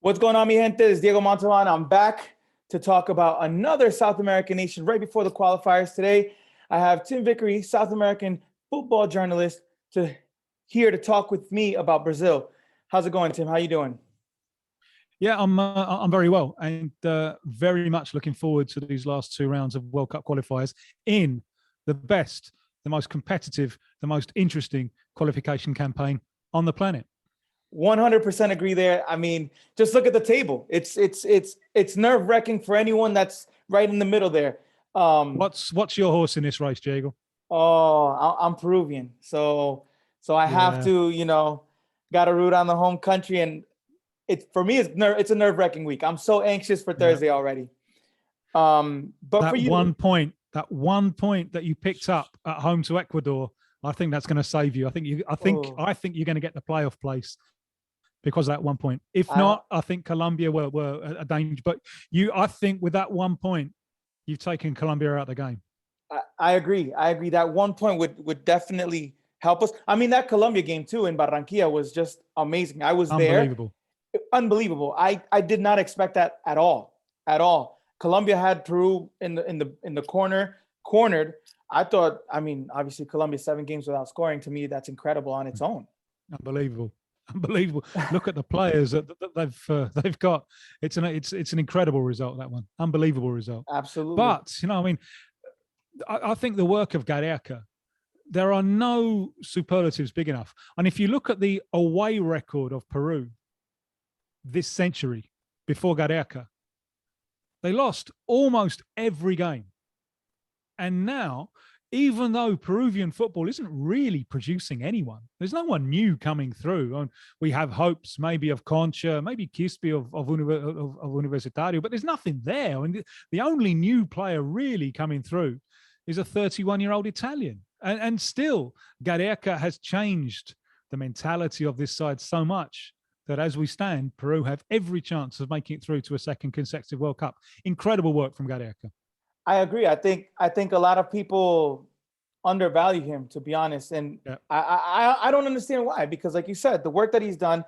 What's going on, mi gente? It's Diego Montalvan. I'm back to talk about another South American nation right before the qualifiers. Today, I have Tim Vickery, South American football journalist, here to talk with me about Brazil. How's it going, Tim? How you doing? Yeah, I'm very well, and very much looking forward to these last two rounds of World Cup qualifiers in the best, the most competitive, the most interesting qualification campaign on the planet. 100% agree there. I mean, just look at the table. It's nerve-wracking for anyone that's right in the middle there. What's your horse in this race, Diego? Oh, I'm Peruvian, so I have to, got to root on the home country, and for me, it's a nerve-wracking week. I'm so anxious for Thursday already. But that for you, that one point that you picked up at home to Ecuador, I think that's going to save you. I think you're going to get the playoff place because of that 1 point. If not, I think Colombia were a danger. But I think with that 1 point, you've taken Colombia out of the game. I agree. That 1 point would definitely help us. I mean, that Colombia game too in Barranquilla was just amazing. I was Unbelievable. There. Unbelievable. I did not expect that at all. Colombia had Peru in the cornered. I thought, I mean, obviously Colombia 7 games without scoring. To me, that's incredible on its own. Unbelievable. Look at the players that they've got. It's an incredible result, that one. Unbelievable result. Absolutely. But I think the work of Gareca, there are no superlatives big enough. And if you look at the away record of Peru this century before Gareca, they lost almost every game. And now, even though Peruvian football isn't really producing anyone, there's no one new coming through. And we have hopes maybe of Concha, maybe Quispe of Universitario, but there's nothing there. And the only new player really coming through is a 31-year-old Italian. And still, Gareca has changed the mentality of this side so much that as we stand, Peru have every chance of making it through to a second consecutive World Cup. Incredible work from Gareca. I agree. I think a lot of people undervalue him, to be honest, and yeah. I don't understand why. Because, like you said, the work that he's done,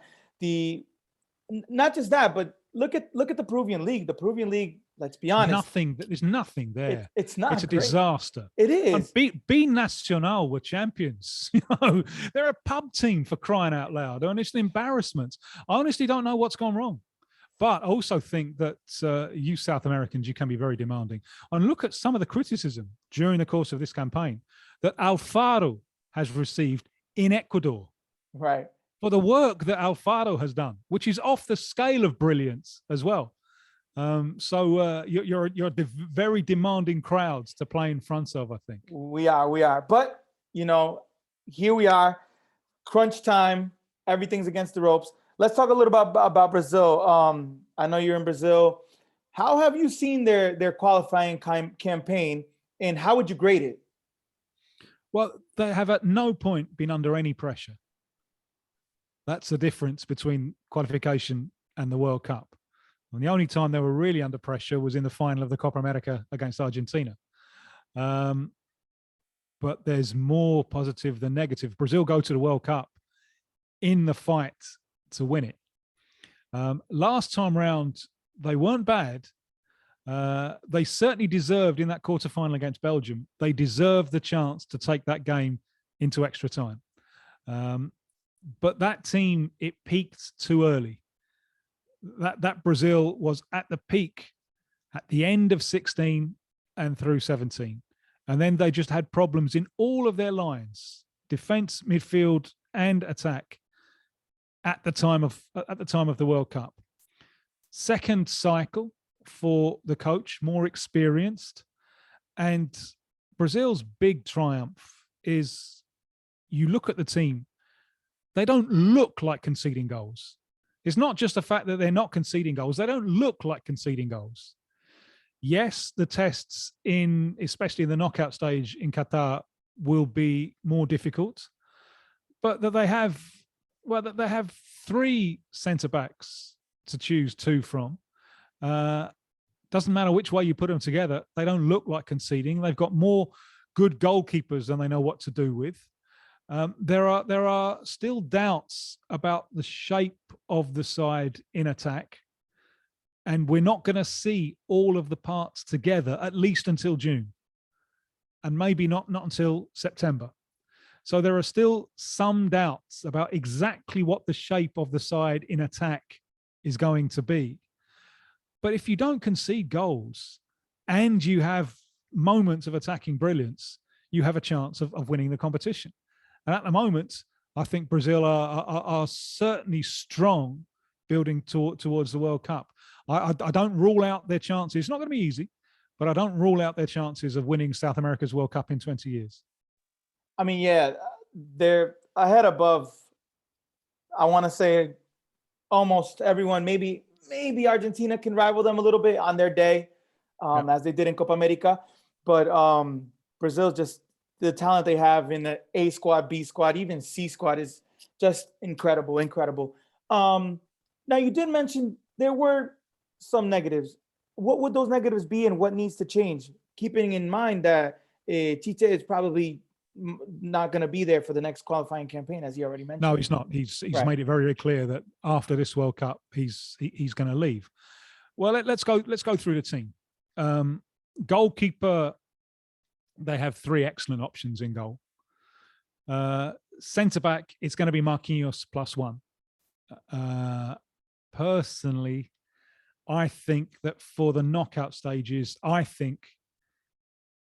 not just that, but look at the Peruvian league. The Peruvian league, let's be honest, there's nothing there. It's not. It's a disaster. It is. B Nacional were champions. They're a pub team, for crying out loud. And it's an embarrassment. I honestly don't know what's gone wrong. But I also think that you South Americans, you can be very demanding. And look at some of the criticism during the course of this campaign that Alfaro has received in Ecuador. Right. For the work that Alfaro has done, which is off the scale of brilliance as well. So you're very demanding crowds to play in front of, I think. We are. But, here we are, crunch time, everything's against the ropes. Let's talk a little about Brazil. I know you're in Brazil. How have you seen their qualifying campaign, and how would you grade it? Well, they have at no point been under any pressure. That's the difference between qualification and the World Cup. And the only time they were really under pressure was in the final of the Copa America against Argentina. But there's more positive than negative. Brazil go to the World Cup in the fight to win it. Last time round, they weren't bad. They certainly deserved, in that quarterfinal against Belgium, they deserved the chance to take that game into extra time. But that team, it peaked too early. That Brazil was at the peak at the end of 16 and through 17. And then they just had problems in all of their lines, defense, midfield, and attack, at the time of the World Cup. Second cycle for the coach, more experienced. And Brazil's big triumph is, you look at the team, they don't look like conceding goals. It's not just the fact that they're not conceding goals. They don't look like conceding goals. Yes, the tests especially in the knockout stage in Qatar, will be more difficult, but that they have 3 centre-backs to choose 2 from. Doesn't matter which way you put them together, they don't look like conceding. They've got more good goalkeepers than they know what to do with. There are still doubts about the shape of the side in attack. And we're not going to see all of the parts together, at least until June, and maybe not until September. So there are still some doubts about exactly what the shape of the side in attack is going to be. But if you don't concede goals and you have moments of attacking brilliance, you have a chance of winning the competition. And at the moment, I think Brazil are certainly strong building towards the World Cup. I don't rule out their chances. It's not going to be easy, but I don't rule out their chances of winning South America's World Cup in 20 years. I mean, yeah, they're ahead above, I want to say, almost everyone. Maybe Argentina can rival them a little bit on their day, as they did in Copa America. But Brazil, just the talent they have in the A squad, B squad, even C squad is just incredible, incredible. Now, you did mention there were some negatives. What would those negatives be, and what needs to change? Keeping in mind that Tite is probably not going to be there for the next qualifying campaign, as he already mentioned. No, he's not. He's right. Made it very, very clear that after this World Cup, he's going to leave. Well, let's go through the team. Goalkeeper, they have 3 excellent options in goal. Centre back, it's going to be Marquinhos +1. Personally, I think that for the knockout stages,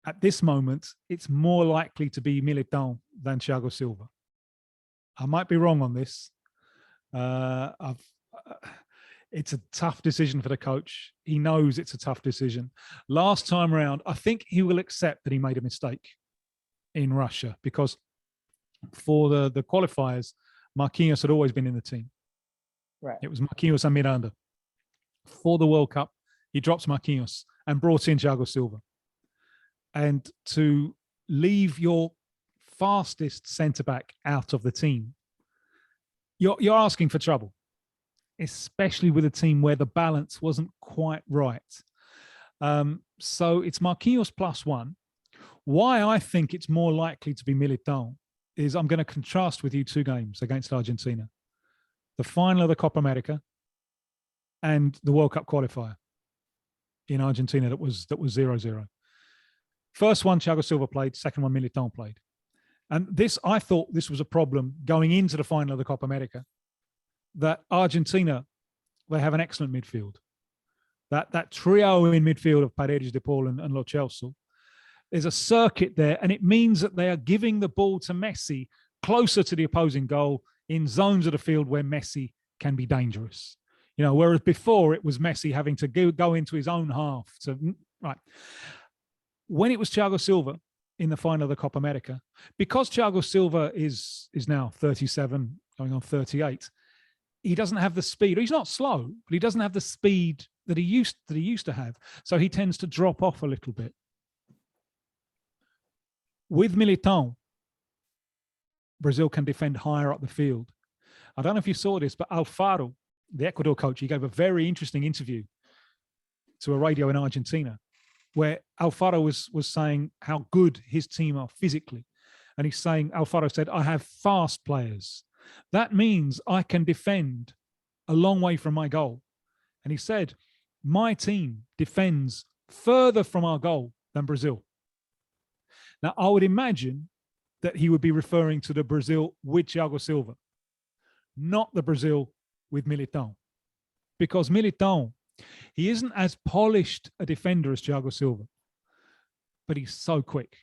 at this moment, it's more likely to be Militão than Thiago Silva. I might be wrong on this. It's a tough decision for the coach. He knows it's a tough decision. Last time around, I think he will accept that he made a mistake in Russia, because for the qualifiers, Marquinhos had always been in the team. Right. It was Marquinhos and Miranda. For the World Cup, he drops Marquinhos and brought in Thiago Silva. And to leave your fastest centre-back out of the team, you're asking for trouble, especially with a team where the balance wasn't quite right. So it's Marquinhos +1. Why I think it's more likely to be Militão is I'm going to contrast with you 2 games against Argentina. The final of the Copa America and the World Cup qualifier in Argentina that was 0-0. First one, Thiago Silva played. Second one, Militão played. And I thought this was a problem going into the final of the Copa America, that Argentina, they have an excellent midfield. That trio in midfield of Paredes, De Paul and Lo Celso, there's a circuit there, and it means that they are giving the ball to Messi closer to the opposing goal in zones of the field where Messi can be dangerous. You know, whereas before it was Messi having to go into his own half. Right. When it was Thiago Silva in the final of the Copa America, because Thiago Silva is now 37, going on 38, he doesn't have the speed. He's not slow, but he doesn't have the speed that he used to have. So he tends to drop off a little bit. With Militão, Brazil can defend higher up the field. I don't know if you saw this, but Alfaro, the Ecuador coach, he gave a very interesting interview to a radio in Argentina, where Alfaro was saying how good his team are physically. And Alfaro said, I have fast players. That means I can defend a long way from my goal. And he said, my team defends further from our goal than Brazil. Now, I would imagine that he would be referring to the Brazil with Thiago Silva, not the Brazil with Militão. Because Militão, he isn't as polished a defender as Thiago Silva, but he's so quick,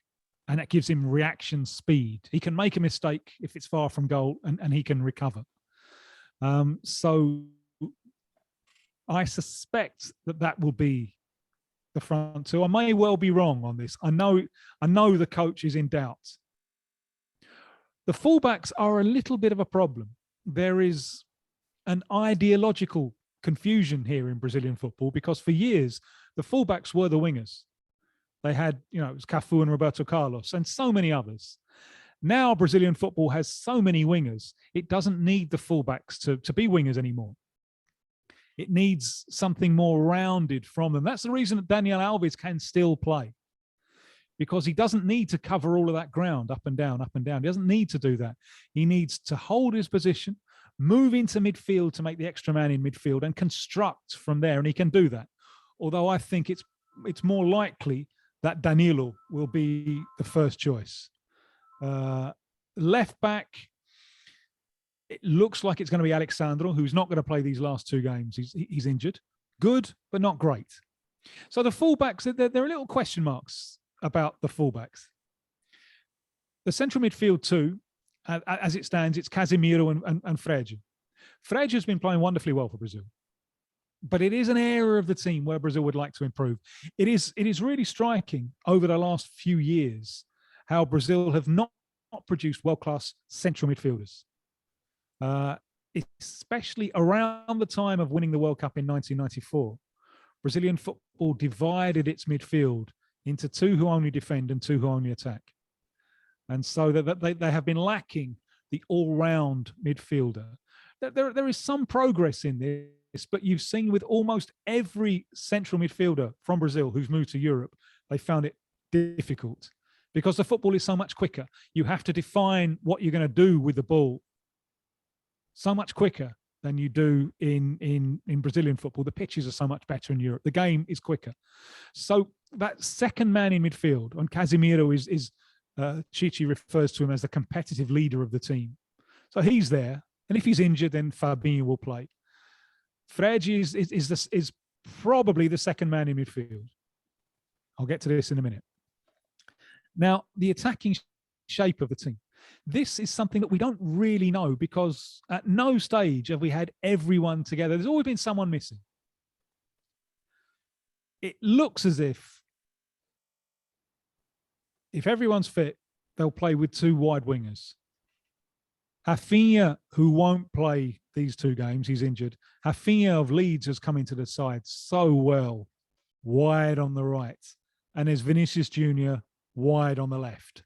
and that gives him reaction speed. He can make a mistake if it's far from goal, and he can recover. So I suspect that will be the front two. I may well be wrong on this. I know the coach is in doubt. The fullbacks are a little bit of a problem. There is an ideological confusion here in Brazilian football, because for years the fullbacks were the wingers. They had, it was Cafu and Roberto Carlos and so many others. Now Brazilian football has so many wingers, it doesn't need the fullbacks to be wingers anymore. It needs something more rounded from them. That's the reason that Daniel Alves can still play, because he doesn't need to cover all of that ground up and down, up and down. He doesn't need to do that. He needs to hold his position, move into midfield to make the extra man in midfield and construct from there. And he can do that. Although I think it's more likely that Danilo will be the first choice. Left back, it looks like it's going to be Alexandro, who's not going to play these last two games. He's injured. Good, but not great. So the fullbacks, there are little question marks about the fullbacks. The central midfield too, as it stands, it's Casemiro and Frege. Frege has been playing wonderfully well for Brazil, but it is an area of the team where Brazil would like to improve. It is really striking over the last few years how Brazil have not produced world-class central midfielders. Especially around the time of winning the World Cup in 1994, Brazilian football divided its midfield into two who only defend and two who only attack. And so that they have been lacking the all-round midfielder. There is some progress in this, but you've seen with almost every central midfielder from Brazil who's moved to Europe, they found it difficult because the football is so much quicker. You have to define what you're going to do with the ball so much quicker than you do in Brazilian football. The pitches are so much better in Europe. The game is quicker. So that second man in midfield, and Casemiro is Chichi refers to him as the competitive leader of the team. So he's there. And if he's injured, then Fabinho will play. Frege is probably the second man in midfield. I'll get to this in a minute. Now, the attacking shape of the team. This is something that we don't really know because at no stage have we had everyone together. There's always been someone missing. It looks as if everyone's fit, they'll play with two wide wingers. Rafinha, who won't play these two games, he's injured. Rafinha of Leeds has come into the side so well, wide on the right. And there's Vinicius Jr. wide on the left.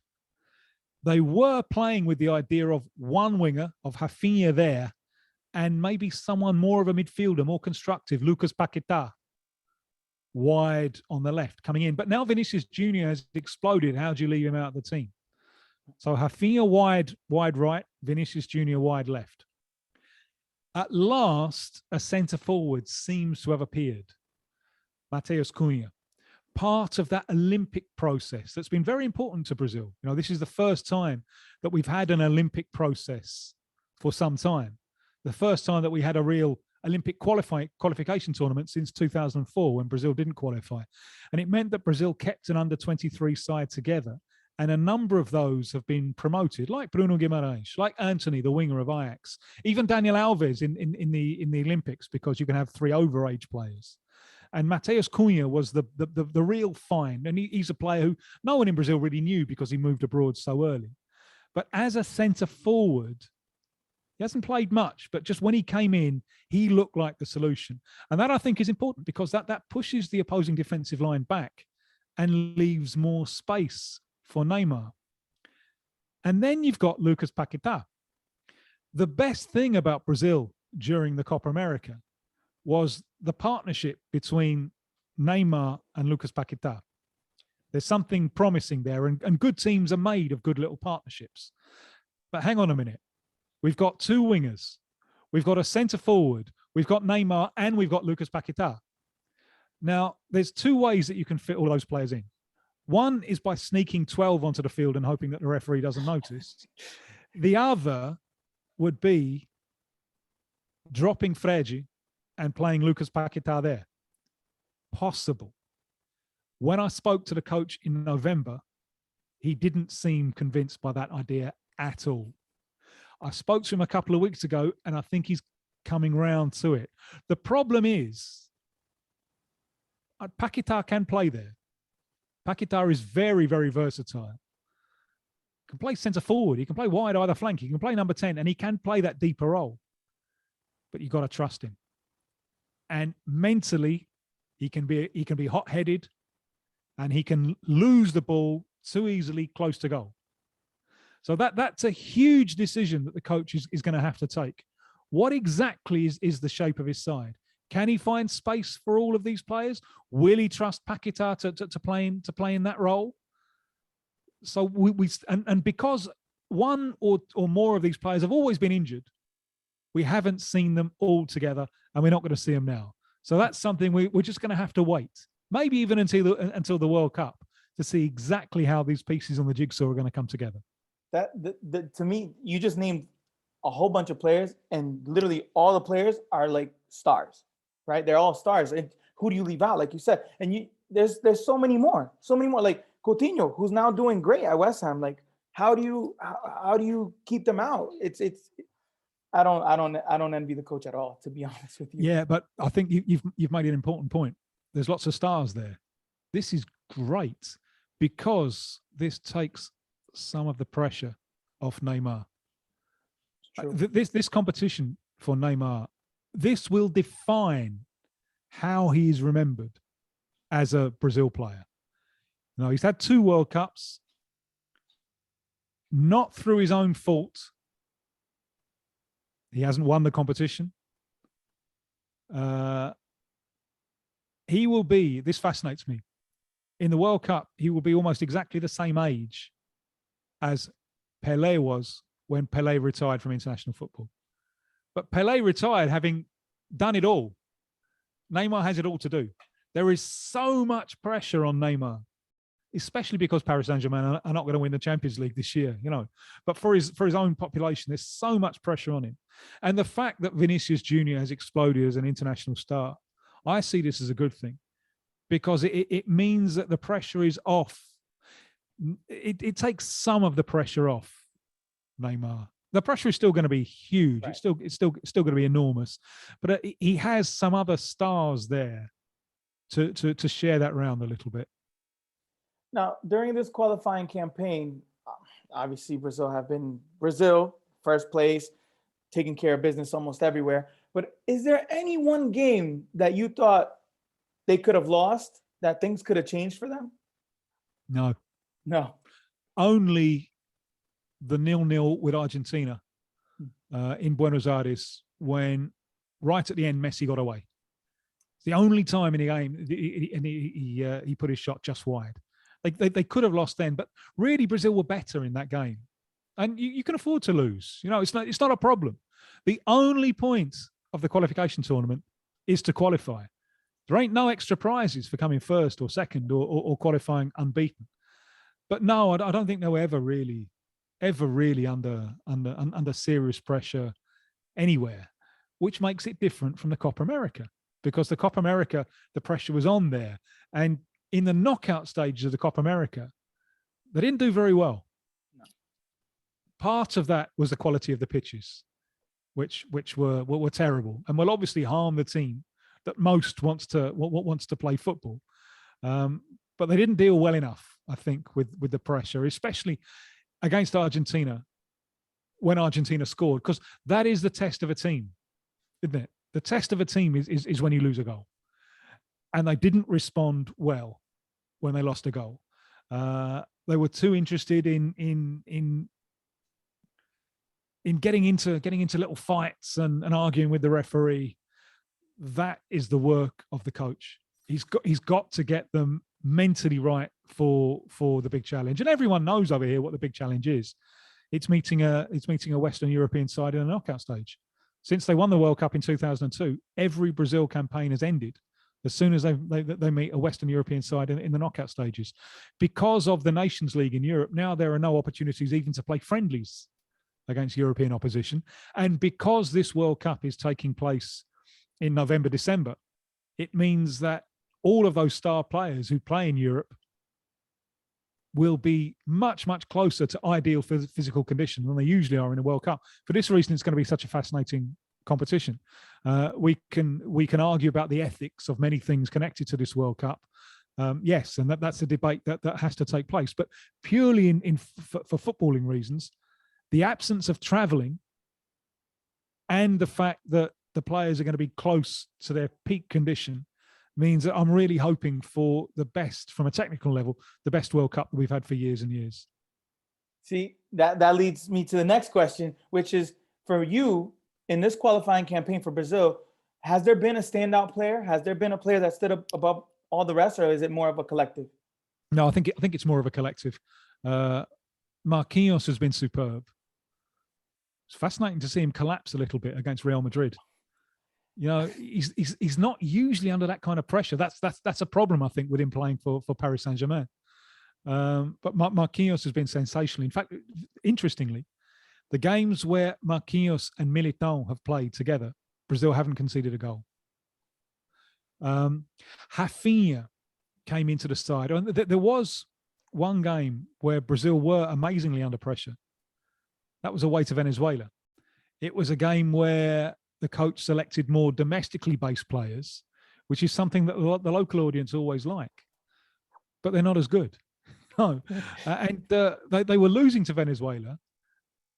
They were playing with the idea of one winger, of Rafinha there, and maybe someone more of a midfielder, more constructive, Lucas Paquetá, wide on the left, coming in. But now Vinicius Jr. has exploded. How do you leave him out of the team? So Rafinha wide right, Vinicius Jr. wide left. At last, a centre forward seems to have appeared, Matheus Cunha. Part of that Olympic process that's been very important to Brazil. You know, this is the first time that we've had an Olympic process for some time. The first time that we had a real Olympic qualification tournament since 2004 when Brazil didn't qualify. And it meant that Brazil kept an under-23 side together. And a number of those have been promoted, like Bruno Guimarães, like Anthony, the winger of Ajax, even Daniel Alves in the Olympics, because you can have three overage players. And Matheus Cunha was the real find. And he's a player who no one in Brazil really knew because he moved abroad so early. But as a centre forward, he hasn't played much, but just when he came in, he looked like the solution. And that I think is important because that pushes the opposing defensive line back and leaves more space for Neymar. And then you've got Lucas Paquetá. The best thing about Brazil during the Copa America was the partnership between Neymar and Lucas Paquetá. There's something promising there, and good teams are made of good little partnerships. But hang on a minute. We've got two wingers. We've got a centre forward. We've got Neymar and we've got Lucas Paquetá. Now, there's two ways that you can fit all those players in. One is by sneaking 12 onto the field and hoping that the referee doesn't notice. The other would be dropping Frege and playing Lucas Paquetá there. Possible. When I spoke to the coach in November, he didn't seem convinced by that idea at all. I spoke to him a couple of weeks ago, and I think he's coming round to it. The problem is, Paquetá can play there. Paquetá is very, very versatile. He can play centre forward. He can play wide either flank. He can play number 10, and he can play that deeper role. But you've got to trust him. And mentally, he can be hot-headed, and he can lose the ball too easily close to goal. So that's a huge decision that the coach is going to have to take. What exactly is the shape of his side? Can he find space for all of these players? Will he trust Paquetá to play in that role? So and because one or more of these players have always been injured, We haven't seen them all together, and we're not going to see them now. So that's something we're just going to have to wait, maybe even until the World Cup, to see exactly how these pieces on the jigsaw are going to come together. To me, you just named a whole bunch of players, and literally all the players are like stars, right? They're all stars. And who do you leave out, like you said? And there's so many more, like Coutinho, who's now doing great at West Ham. Like, how do you keep them out? I don't envy the coach at all, to be honest with you. Yeah, but I think you've made an important point. There's lots of stars there. This is great because this takes some of the pressure off Neymar. This competition for Neymar, this will define how he is remembered as a Brazil player. Now, he's had 2 World Cups, not through his own fault. He hasn't won the competition. He will be, this fascinates me, in the World Cup, he will be almost exactly the same age as Pelé was when Pelé retired from international football. But Pelé retired having done it all. Neymar has it all to do. There is so much pressure on Neymar, especially because Paris Saint-Germain are not going to win the Champions League this year, But for his own population, there's so much pressure on him. And the fact that Vinicius Jr. has exploded as an international star, I see this as a good thing, because it means that the pressure is off. It takes some of the pressure off Neymar. The pressure is still going to be huge. Right. It's still going to be enormous, but he has some other stars there to share that round a little bit. Now, during this qualifying campaign, obviously Brazil, first place, taking care of business almost everywhere. But is there any one game that you thought they could have lost, that things could have changed for them? No. Only the 0-0 with Argentina in Buenos Aires, when right at the end Messi got away. It's the only time in the game and he put his shot just wide. They could have lost then, but really Brazil were better in that game, and you can afford to lose. It's not a problem. The only point of the qualification tournament is to qualify. There ain't no extra prizes for coming first or second or qualifying unbeaten. But no, I don't think they were ever really under serious pressure anywhere, which makes it different from the Copa America, because the Copa America, the pressure was on there. And in the knockout stages of the Copa America, they didn't do very well. No. Part of that was the quality of the pitches, which were terrible and will obviously harm the team that most wants to play football. But they didn't deal well enough, I think, with the pressure, especially against Argentina, when Argentina scored, because that is the test of a team, isn't it? The test of a team is when you lose a goal. And they didn't respond well when they lost a goal. They were too interested in getting into little fights and arguing with the referee. That is the work of the coach. He's got to get them mentally right for the big challenge. And everyone knows over here what the big challenge is. It's meeting a Western European side in a knockout stage. Since they won the World Cup in 2002, every Brazil campaign has ended as soon as they meet a Western European side in the knockout stages. Because of the Nations League in Europe, now there are no opportunities even to play friendlies against European opposition. And because this World Cup is taking place in November, December, it means that all of those star players who play in Europe will be much, much closer to ideal physical condition than they usually are in a World Cup. For this reason, it's going to be such a fascinating competition. We can argue about the ethics of many things connected to this World Cup. Yes, and that's a debate that has to take place. But purely for footballing reasons, the absence of travelling and the fact that the players are going to be close to their peak condition means that I'm really hoping for the best, from a technical level, the best World Cup that we've had for years and years. See, that leads me to the next question, which is, for you, in this qualifying campaign for Brazil, has there been a standout player? Has there been a player that stood up above all the rest, or is it more of a collective? No, I think it's more of a collective. Marquinhos has been superb. It's fascinating to see him collapse a little bit against Real Madrid. You know, he's not usually under that kind of pressure. That's a problem, I think, with him playing for Paris Saint-Germain. But Marquinhos has been sensational. In fact, interestingly, the games where Marquinhos and Militão have played together, Brazil haven't conceded a goal. Rafinha came into the side. And there was one game where Brazil were amazingly under pressure. That was away to Venezuela. It was a game where the coach selected more domestically based players, which is something that the local audience always like, but they're not as good. No, and they were losing to Venezuela,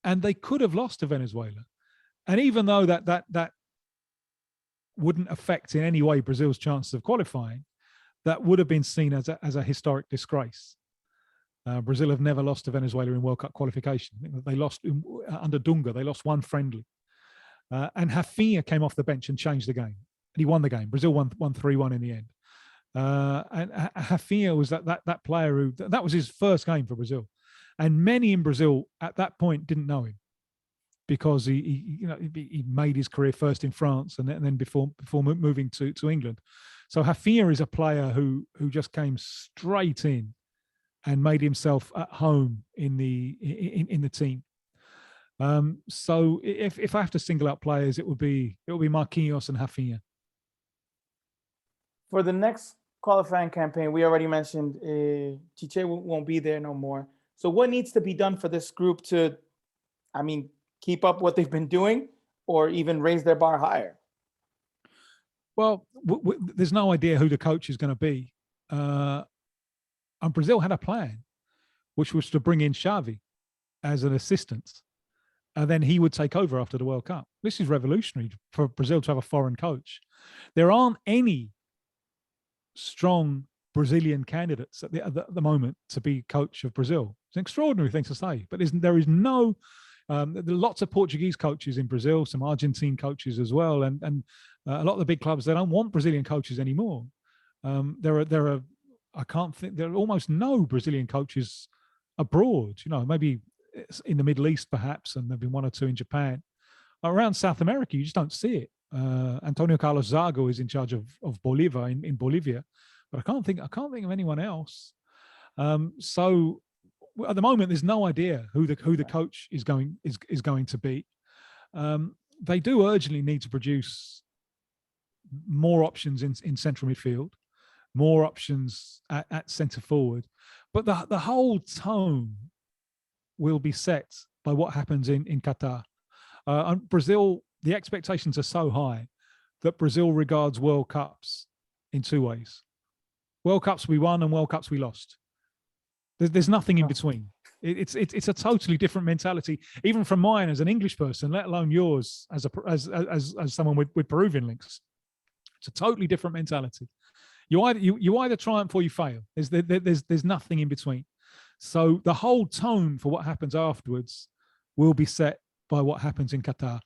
and they could have lost to Venezuela. And even though that wouldn't affect in any way Brazil's chances of qualifying, that would have been seen as a historic disgrace. Brazil have never lost to Venezuela in World Cup qualification. They lost under Dunga. They lost one friendly. And Rafinha came off the bench and changed the game. And he won the game. Brazil won 3-1 in the end. And Rafinha was that player who, that was his first game for Brazil. And many in Brazil at that point didn't know him, because he made his career first in France and then before moving to England. So Rafinha is a player who just came straight in and made himself at home in the team. So if I have to single out players, it will be Marquinhos and Rafinha. For the next qualifying campaign, we already mentioned Chiche won't be there no more. So what needs to be done for this group to, keep up what they've been doing, or even raise their bar higher? Well, there's no idea who the coach is going to be. And Brazil had a plan, which was to bring in Xavi as an assistant, and then he would take over after the World Cup. This is revolutionary for Brazil to have a foreign coach. There aren't any strong Brazilian candidates at the moment to be coach of Brazil. It's an extraordinary thing to say, but there is no. There are lots of Portuguese coaches in Brazil, some Argentine coaches as well, and a lot of the big clubs, they don't want Brazilian coaches anymore. There are almost no Brazilian coaches abroad. Maybe in the Middle East perhaps, and there've been one or two in Japan. Around South America, you just don't see it. Antonio Carlos Zago is in charge of Bolivia in Bolivia, but I can't think of anyone else. So at the moment, there's no idea who the coach is going to be. They do urgently need to produce more options in central midfield, more options at centre forward, but the whole tone will be set by what happens in Qatar. Brazil, the expectations are so high that Brazil regards World Cups in two ways: World Cups we won and World Cups we lost. There's nothing in between. It's a totally different mentality, even from mine as an English person, let alone yours as someone with Peruvian links. It's a totally different mentality. You either triumph or you fail. There's nothing in between. So the whole tone for what happens afterwards will be set by what happens in Qatar.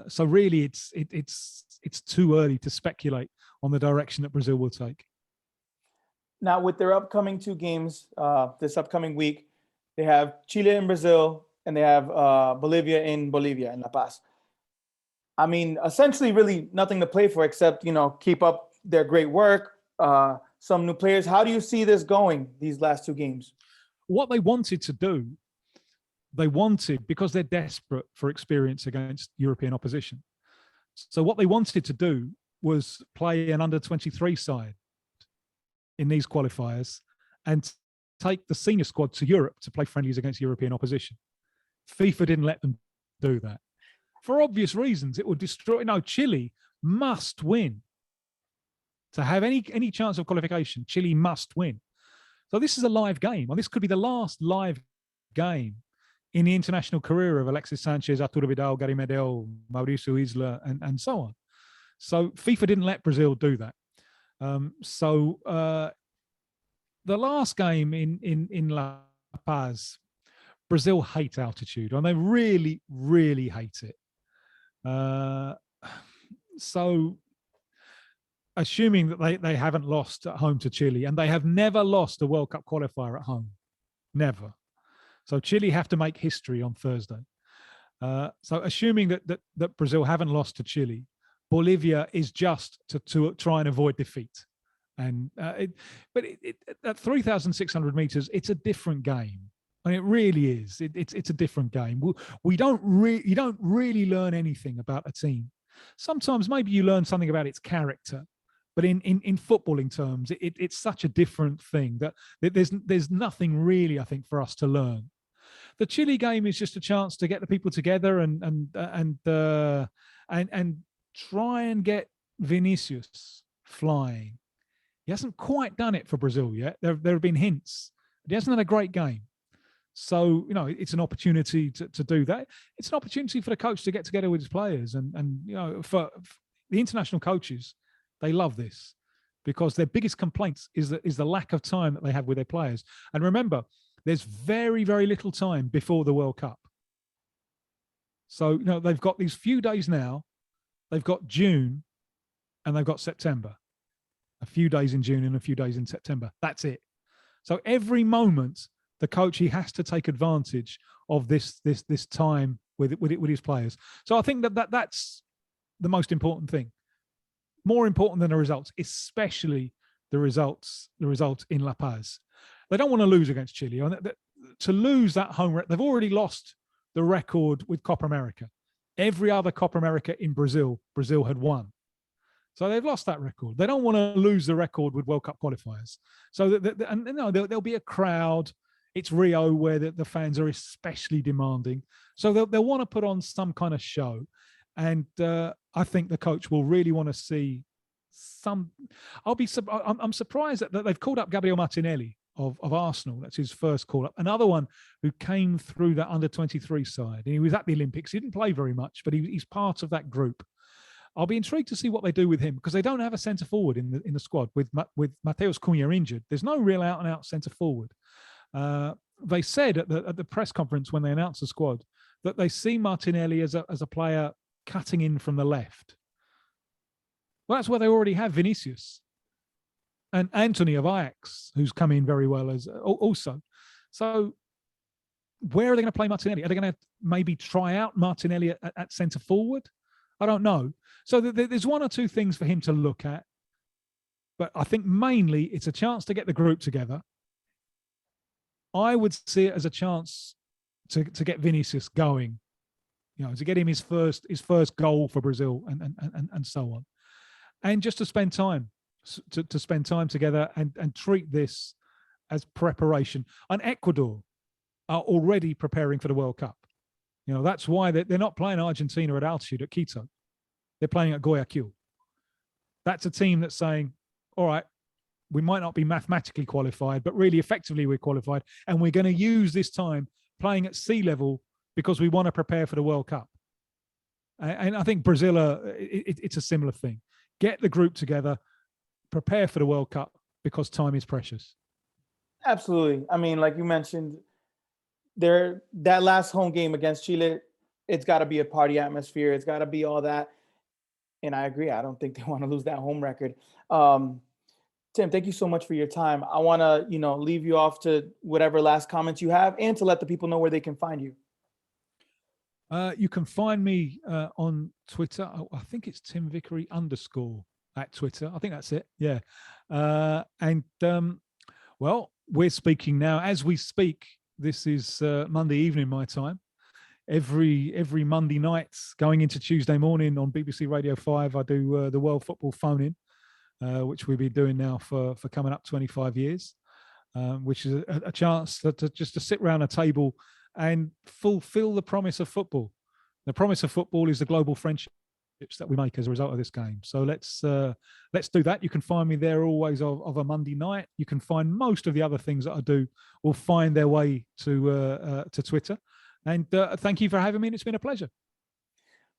So really, it's too early to speculate on the direction that Brazil will take. Now, with their upcoming two games this upcoming week, they have Chile in Brazil and they have Bolivia in Bolivia, in La Paz. Essentially, really nothing to play for except, keep up their great work, some new players. How do you see this going, these last two games? What they wanted to do, because they're desperate for experience against European opposition. So what they wanted to do was play an under-23 side in these qualifiers and take the senior squad to Europe to play friendlies against European opposition. FIFA didn't let them do that for obvious reasons. It would destroy. Chile must win to have any chance of qualification. Chile must win. So this is a live game. Well, this could be the last live game in the international career of Alexis Sanchez, Arturo Vidal, Gary Medel, Mauricio Isla, and so on. So FIFA didn't let Brazil do that. The last game in La Paz, Brazil hate altitude, and they really, really hate it. So assuming that they haven't lost at home to Chile, and they have never lost a World Cup qualifier at home, never. So Chile have to make history on Thursday. So assuming that Brazil haven't lost to Chile, Bolivia is just to try and avoid defeat. And at 3,600 meters, it's a different game. I mean, it really is. It's a different game. You don't really learn anything about a team. Sometimes maybe you learn something about its character, but in footballing terms, it's such a different thing that there's nothing really, I think, for us to learn. The Chile game is just a chance to get the people together and try and get Vinicius flying. He hasn't quite done it for Brazil yet. There have been hints. He hasn't had a great game. So, you know, it's an opportunity to do that. It's an opportunity for the coach to get together with his players. And you know, for the international coaches, they love this because their biggest complaints is the lack of time that they have with their players. And remember, there's very, very little time before the World Cup. So, you know, they've got these few days now. They've got June and they've got September. A few days in June and a few days in September. That's it. So every moment, the coach, he has to take advantage of this time with his players. So I think that's the most important thing. More important than the results, especially the results in La Paz. They don't want to lose against Chile. To lose that home record, they've already lost the record with Copa America. Every other Copa America in Brazil had won. So they've lost that record. They don't want to lose the record with World Cup qualifiers. So and you know, there'll be a crowd. It's Rio where the fans are especially demanding. So they'll want to put on some kind of show. And I think the coach will really want to see some. I'm surprised that they've called up Gabriel Martinelli of Arsenal. That's his first call up. Another one who came through that under-23 side. And he was at the Olympics. He didn't play very much, but he's part of that group. I'll be intrigued to see what they do with him because they don't have a centre forward in the squad with Mateus Cunha injured. There's no real out and out centre forward. They said at the press conference when they announced the squad that they see Martinelli as a player cutting in from the left. Well, that's where they already have Vinicius and Anthony of Ajax, who's come in very well as also. So where are they going to play Martinelli? Are they going to maybe try out Martinelli at centre forward? I don't know. So there's one or two things for him to look at. But I think mainly it's a chance to get the group together. I would see it as a chance to get Vinicius going, you know, to get him his first goal for Brazil and so on. And just to spend time, to spend time together and treat this as preparation. And Ecuador are already preparing for the World Cup. You know, that's why they're not playing Argentina at altitude at Quito. They're playing at Guayaquil. That's a team that's saying, all right, we might not be mathematically qualified, but really effectively we're qualified. And we're going to use this time playing at sea level because we want to prepare for the World Cup. And I think Brazil, it's a similar thing. Get the group together, prepare for the World Cup because time is precious. Absolutely. I mean, like you mentioned, that last home game against Chile, it's got to be a party atmosphere. It's got to be all that. And I agree. I don't think they want to lose that home record. Tim, thank you so much for your time. I want to, leave you off to whatever last comments you have and to let the people know where they can find you. You can find me on Twitter. I think it's Tim Vickery _ at Twitter. I think that's it. Yeah. Well, we're speaking now as we speak. This is Monday evening, my time. Every Monday night going into Tuesday morning on BBC Radio 5, I do the World Football Phone-In, which we've been doing now for coming up 25 years, which is a chance to sit around a table and fulfill the promise of football. The promise of football is the global friendships that we make as a result of this game. So let's do that. You can find me there always of a Monday night. You can find most of the other things that I do will find their way to Twitter. And thank you for having me. And it's been a pleasure.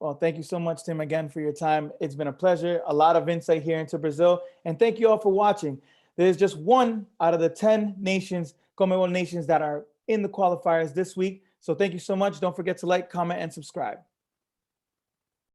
Well, thank you so much, Tim, again for your time. It's been a pleasure. A lot of insight here into Brazil. And thank you all for watching. There's just one out of the 10 nations, conmebol nations, that are in the qualifiers this week. So thank you so much. Don't forget to like, comment, and subscribe.